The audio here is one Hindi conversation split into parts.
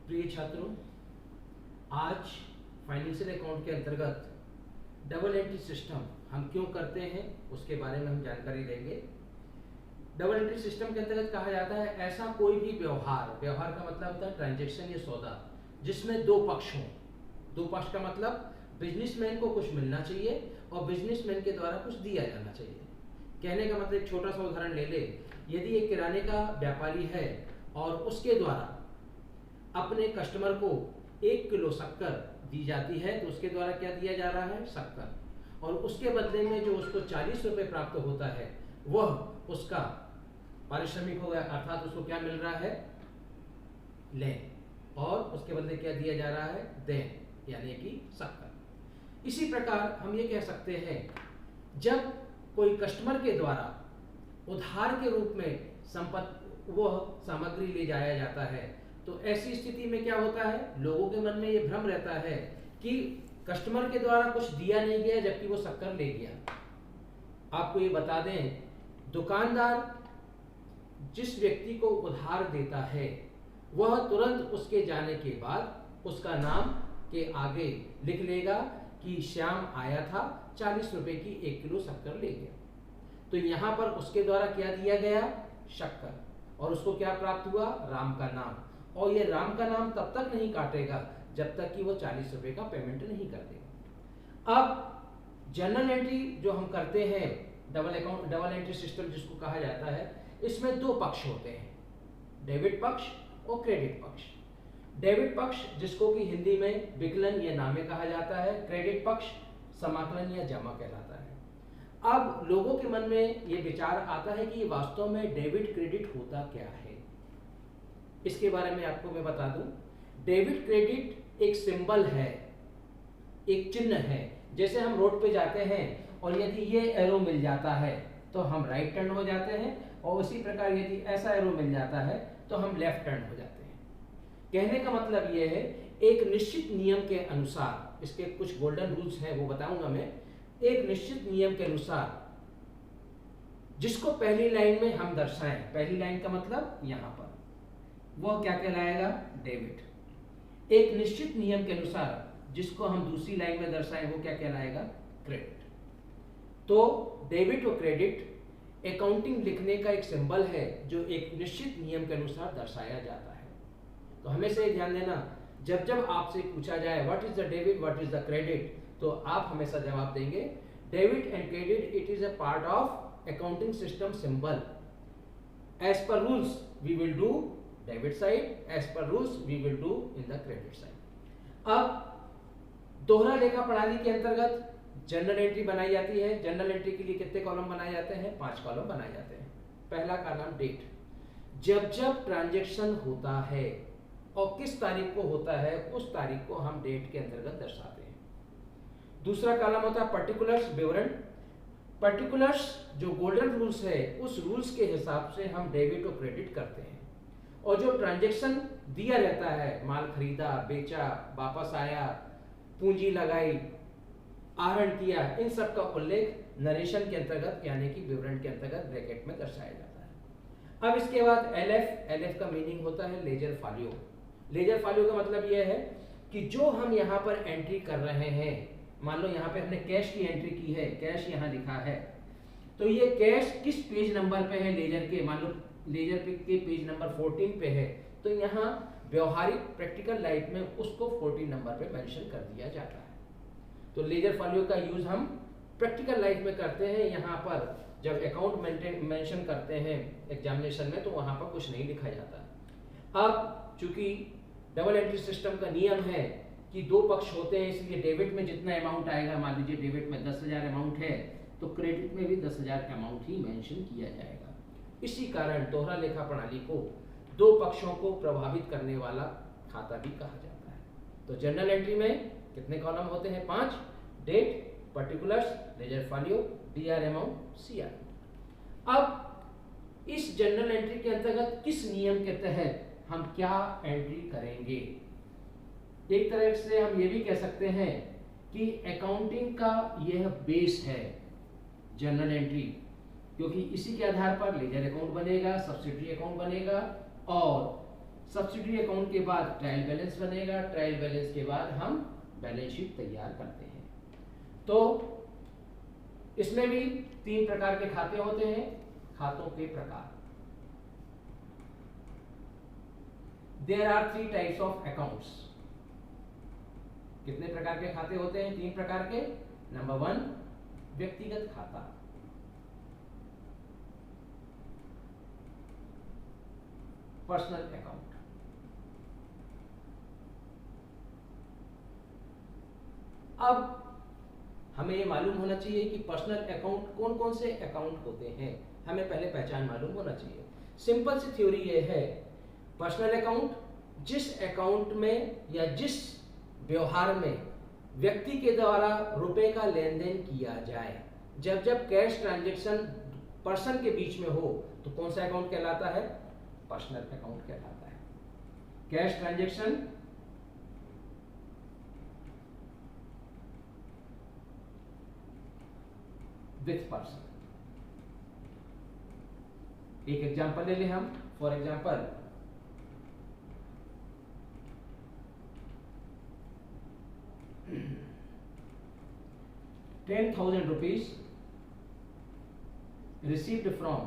प्रिय छात्रों, आज फाइनेंशियल अकाउंट के अंतर्गत डबल एंट्री सिस्टम हम क्यों करते हैं उसके बारे में हम जानकारी देंगे। डबल एंट्री सिस्टम के अंतर्गत कहा जाता है ऐसा कोई भी व्यवहार का मतलब होता है ट्रांजैक्शन या सौदा, जिसमें दो पक्ष हों। दो पक्ष का मतलब बिजनेसमैन को कुछ मिलना चाहिए और बिजनेसमैन के द्वारा कुछ दिया जाना चाहिए। कहने का मतलब एक छोटा सा उदाहरण ले ले, यदि एक किराने का व्यापारी है और उसके द्वारा अपने कस्टमर को 1 किलो शक्कर दी जाती है, तो उसके द्वारा क्या दिया जा रहा है? शक्कर। और उसके बदले में जो उसको 40 रुपये प्राप्त होता है वह उसका पारिश्रमिक हो गया, अर्थात उसको क्या मिल रहा है? लेन। और उसके बदले क्या दिया जा रहा है? देन, यानी कि शक्कर। इसी प्रकार हम ये कह सकते हैं, जब कोई कस्टमर के द्वारा उधार के रूप में वह सामग्री ले जाया जाता है, तो ऐसी स्थिति में क्या होता है? लोगों के मन में ये भ्रम रहता है कि कस्टमर के द्वारा कुछ दिया नहीं गया जबकि वो शक्कर ले गया। आपको ये बता दें, दुकानदार जिस व्यक्ति को उधार देता है वह तुरंत उसके जाने के बाद उसका नाम के आगे लिख लेगा कि श्याम आया था, 40 रुपए की 1 किलो शक्कर ले गया। तो यहाँ पर उसके द्वारा क्या दिया गया? शक्कर। और उसको क्या प्राप्त हुआ? राम का नाम। और ये राम का नाम तब तक नहीं काटेगा जब तक कि वो 40 रुपए का पेमेंट नहीं कर देगा। अब जनरल एंट्री जो हम करते हैं, डबल एंट्री सिस्टम जिसको कहा जाता है, इसमें दो पक्ष होते हैं, डेबिट पक्ष और क्रेडिट पक्ष। डेबिट पक्ष जिसको कि हिंदी में विकलन या नामे कहा जाता है, क्रेडिट पक्ष समाकलन या जमा कहलाता है। अब लोगों के मन में ये विचार आता है कि ये वास्तव में डेबिट क्रेडिट होता क्या है। इसके बारे में आपको मैं बता दूं, डेबिट क्रेडिट एक सिंबल है, एक चिन्ह है। जैसे हम रोड पे जाते हैं और यदि ये एरो मिल जाता है तो हम राइट टर्न हो जाते हैं, और उसी प्रकार यदि ऐसा एरो मिल जाता है तो हम लेफ्ट टर्न हो जाते हैं। कहने का मतलब ये है, एक निश्चित नियम के अनुसार, इसके कुछ गोल्डन रूल्स हैं वो बताऊंगा मैं, एक निश्चित नियम के अनुसार जिसको पहली लाइन में हम दर्शाएं, पहली लाइन का मतलब यहां पर, वह क्या कहलाएगा? डेबिट। एक निश्चित नियम के अनुसार जिसको हम दूसरी लाइन में दर्शाएं वो क्या कहलाएगा? क्रेडिट। तो डेबिट और क्रेडिट अकाउंटिंग लिखने का एक सिंबल है जो एक निश्चित नियम के अनुसार दर्शाया जाता है। तो हमेशा ये ध्यान देना, जब जब आपसे पूछा जाए what is the debit, what is the credit, तो आप हमेशा जवाब देंगे debit and credit it is a part of accounting system symbol. As per rules we will do debit side, as per rules we will do in the credit side. अब दोहरा लेखा प्रणाली के अंतर्गत जनरल एंट्री बनाई जाती है। जनरल एंट्री के लिए कितने कॉलम बनाए जाते हैं? 5 कॉलम बनाए जाते हैं। पहला कॉलम डेट, जब जब ट्रांजैक्शन होता है और किस तारीख को होता है उस तारीख को हम डेट के अंतर्गत दर्शाते हैं। दूसरा कॉलम होता है पर्टिकुलर्स, विवरण। पर्टिकुलर्स जो गोल्डन रूल्स है उस रूल्स के हिसाब से हम डेबिट और क्रेडिट करते हैं। और जो ट्रांजैक्शन दिया रहता है, माल खरीदा, बेचा, वापस आया, पूंजी लगाई, आहरण किया, इन सब का उल्लेख नरेशन के अंतर्गत यानी कि विवरण के अंतर्गत ब्रैकेट में दर्शाया जाता है। अब इसके बाद एलएफ का मीनिंग होता है लेजर फॉलियो। लेजर फॉलियो का मतलब यह है कि जो हम यहाँ पर एंट्री कर रहे हैं, मान लो यहाँ पे हमने कैश की एंट्री की है, कैश यहाँ लिखा है, तो ये कैश किस पेज नंबर पे है लेजर के, मान लो लेजर के पेज नंबर 14 पे है, तो यहाँ व्यवहारिक प्रैक्टिकल लाइफ में उसको 14 नंबर पे मेंशन कर दिया जाता है। तो लेजर फॉलियो का यूज हम प्रैक्टिकल लाइफ में करते हैं। यहाँ पर जब अकाउंट मेंशन करते हैं एग्जामिनेशन में तो वहाँ पर कुछ नहीं लिखा जाता। अब चूंकि डबल एंट्री सिस्टम का नियम है कि दो पक्ष होते हैं, इसलिए डेबिट में जितना अमाउंट आएगा, मान लीजिए डेबिट में 10,000 अमाउंट है तो क्रेडिट में भी 10,000 अमाउंट ही मेंशन किया जाएगा। इसी कारण दोहरा लेखा प्रणाली को दो पक्षों को प्रभावित करने वाला खाता भी कहा जाता है। तो जनरल एंट्री में कितने कॉलम होते हैं? 5, date, particulars, ledger folio, DR amount, CR. अब इस जनरल एंट्री के अंतर्गत किस नियम के तहत हम क्या एंट्री करेंगे? एक तरह से हम ये भी कह सकते हैं कि अकाउंटिंग का यह बेस है जनरल एंट्री, क्योंकि इसी के आधार पर लेजर अकाउंट बनेगा, सब्सिडरी अकाउंट बनेगा और सब्सिडरी अकाउंट के बाद ट्रायल बैलेंस बनेगा, ट्रायल बैलेंस के बाद हम बैलेंस शीट तैयार करते हैं। तो इसमें भी 3 प्रकार के खाते होते हैं। खातों के प्रकार, there are 3 types of accounts. कितने प्रकार के खाते होते हैं? 3 प्रकार के। नंबर 1 व्यक्तिगत खाता, पर्सनल अकाउंट। अब हमें ये मालूम होना चाहिए कि पर्सनल अकाउंट कौन कौन से अकाउंट होते हैं, हमें पहले पहचान मालूम होना चाहिए। सिंपल सी थ्योरी ये है, पर्सनल अकाउंट जिस अकाउंट में या जिस व्यवहार में व्यक्ति के द्वारा रुपए का लेन देन किया जाए, जब जब कैश ट्रांजैक्शन पर्सन के बीच में हो तो कौन सा अकाउंट कहलाता है? पर्सनल अकाउंट कहलाता है। Cash transaction with person. एक एग्जांपल ले लें हम। For example, ₹10,000 received from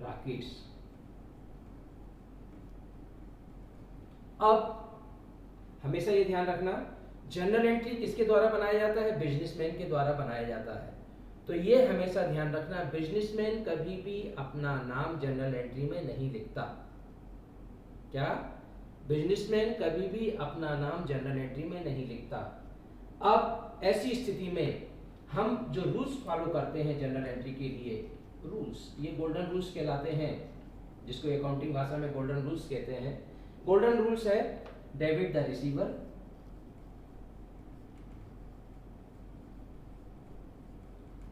Rakesh. अब हमेशा ये ध्यान रखना, जर्नल एंट्री किसके द्वारा बनाया जाता है? बिजनेसमैन के द्वारा बनाया जाता है। तो ये हमेशा ध्यान रखना, बिजनेसमैन कभी भी अपना नाम जर्नल एंट्री में नहीं लिखता। क्या? बिजनेसमैन कभी भी अपना नाम जर्नल एंट्री में नहीं लिखता। अब ऐसी स्थिति में हम जो रूल्स फॉलो करते हैं जर्नल एंट्री के लिए, रूल्स, ये गोल्डन रूल्स कहलाते हैं, जिसको अकाउंटिंग भाषा में गोल्डन रूल्स कहते हैं। गोल्डन रूल्स है, debit the receiver,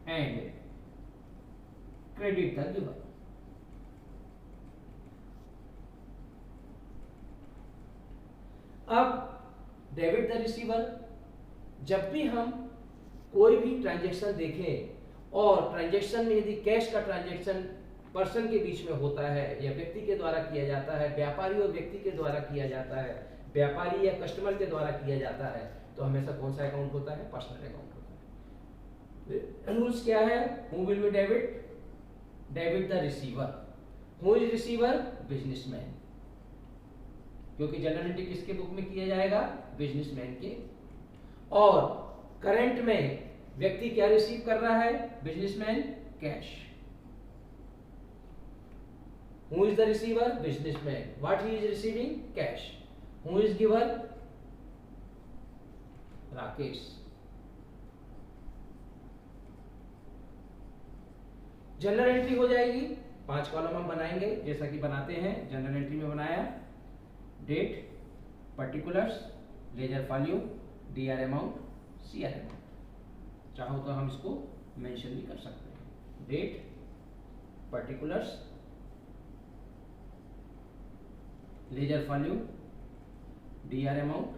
and credit the giver. अब डेबिट द रिसीवर, जब भी हम कोई भी ट्रांजैक्शन देखें और ट्रांजैक्शन में यदि कैश का ट्रांजैक्शन पर्सन के बीच में होता है या व्यक्ति के द्वारा किया जाता है, व्यापारी और व्यक्ति के द्वारा किया जाता है, व्यापारी या कस्टमर के द्वारा किया जाता है, तो हमेशा कौन सा अकाउंट होता है? पर्सनल अकाउंट होता है। रूल्स क्या है? Who will be debit? Debit the receiver. Who is receiver? Businessman, क्योंकि जनरल एंट्री किसके बुक में किया जाएगा? बिजनेसमैन के। और करंट में व्यक्ति क्या रिसीव कर रहा है? Businessman cash. Who is the receiver? Businessman. What he is receiving? Cash. Who is giver? Rakesh. Journal entry हो जाएगी, 5 कॉलम हम बनाएंगे जैसा कि बनाते हैं। जनरल एंट्री में बनाया date, particulars, ledger value, DR amount, CR amount. चाहो तो हम इसको मेंशन भी कर सकते हैं। Date, particulars, ledger value, DR amount,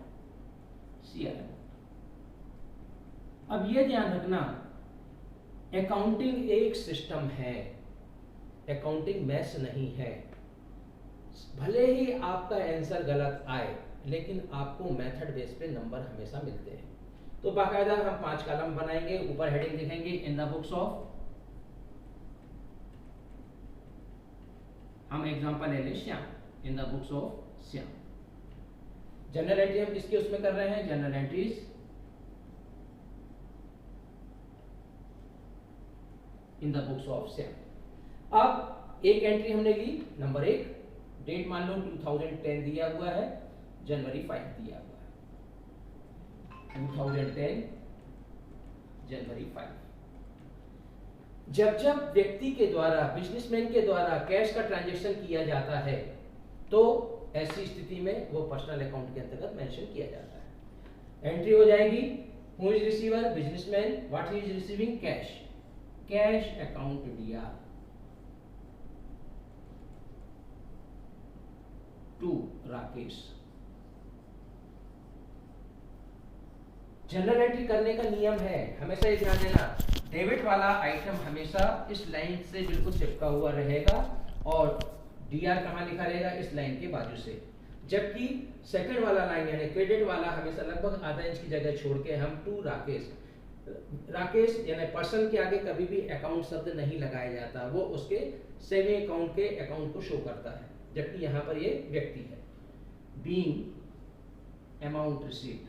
CR amount. अब ये ध्यान रखना, अकाउंटिंग एक सिस्टम है, अकाउंटिंग मैथ्स नहीं है। भले ही आपका आंसर गलत आए, लेकिन आपको मेथड बेस पे नंबर हमेशा मिलते हैं। तो बाकायदा हम 5 कॉलम बनाएंगे, ऊपर हेडिंग लिखेंगे इन द बुक्स ऑफ, हम एग्जांपल ले लें Shyam, in the books of Shyam. General entry हम किसके उसमें कर रहे हैं? General entries in the books of Shyam. अब एक एंट्री हमने ली, नंबर 1, डेट मान लो 2010 दिया हुआ है, जनवरी 5 दिया हुआ है, 2010 जनवरी 5। जब जब व्यक्ति के द्वारा, बिजनेसमैन के द्वारा कैश का ट्रांजैक्शन किया जाता है, तो ऐसी स्थिति में वो पर्सनल अकाउंट के अंतर्गत मेंशन किया जाता है। एंट्री हो जाएगी, who is receiver? Businessman. What he is receiving? Cash. Cash account DR to Rakesh. Journal entry करने का नियम है, हमेशा ये ध्यान देना, डेबिट वाला आइटम हमेशा इस लाइन से बिल्कुल चिपका हुआ रहेगा और DR कहाँ लिखा रहेगा, इस लाइन के बाजू से। जबकि सेकंड वाला लाइन यानी क्रेडिट वाला हमेशा लगभग आधा इंच की जगह छोड़ के हम टू राकेश, राकेश यानी पर्सन के आगे कभी भी अकाउंट शब्द नहीं लगाया जाता, वो उसके सेविंग अकाउंट के अकाउंट को शो करता है, जबकि यहाँ पर ये व्यक्ति है। Being amount received,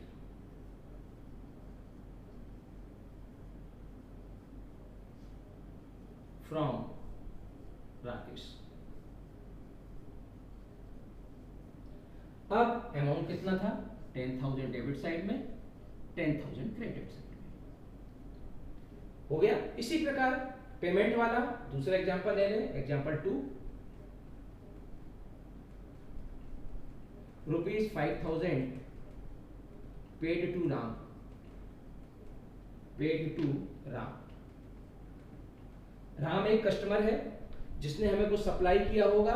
from Rakesh. अब अमाउंट कितना था, 10,000 डेबिट साइड में, 10,000 क्रेडिट साइड में, हो गया। इसी प्रकार पेमेंट वाला दूसरा एग्जांपल ले लें, example 2, ₹5,000 paid to Ram, paid to Ram. Ram एक कस्टमर है जिसने हमें कुछ सप्लाई किया होगा,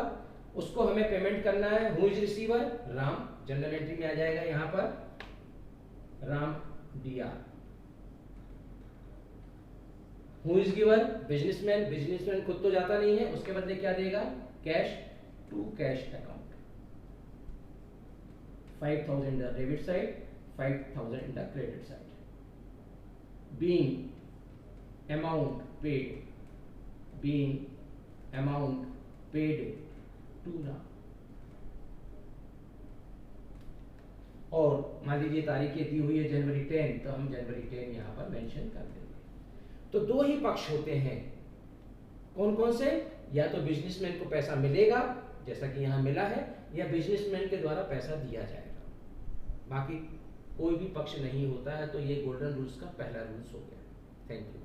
उसको हमें पेमेंट करना है। Who is receiver, Ram, journal entry में आ जाएगा यहां पर Ram DR। Who is giver, businessman, businessman खुद तो जाता नहीं है, उसके बदले क्या देगा, cash to cash account. 5,000 in the debit side, 5,000 in the credit side. Being amount paid, being amount paid to Ram. और मान लीजिए तारीख दी हुई है जनवरी 10, तो हम जनवरी 10 यहाँ पर मेंशन कर देंगे। तो दो ही पक्ष होते हैं, कौन कौन से, या तो बिजनेसमैन को पैसा मिलेगा जैसा कि यहाँ मिला है, या बिजनेसमैन के द्वारा पैसा दिया जाएगा, बाकी कोई भी पक्ष नहीं होता है। तो ये गोल्डन रूल्स का पहला रूल्स हो गया। Thank you.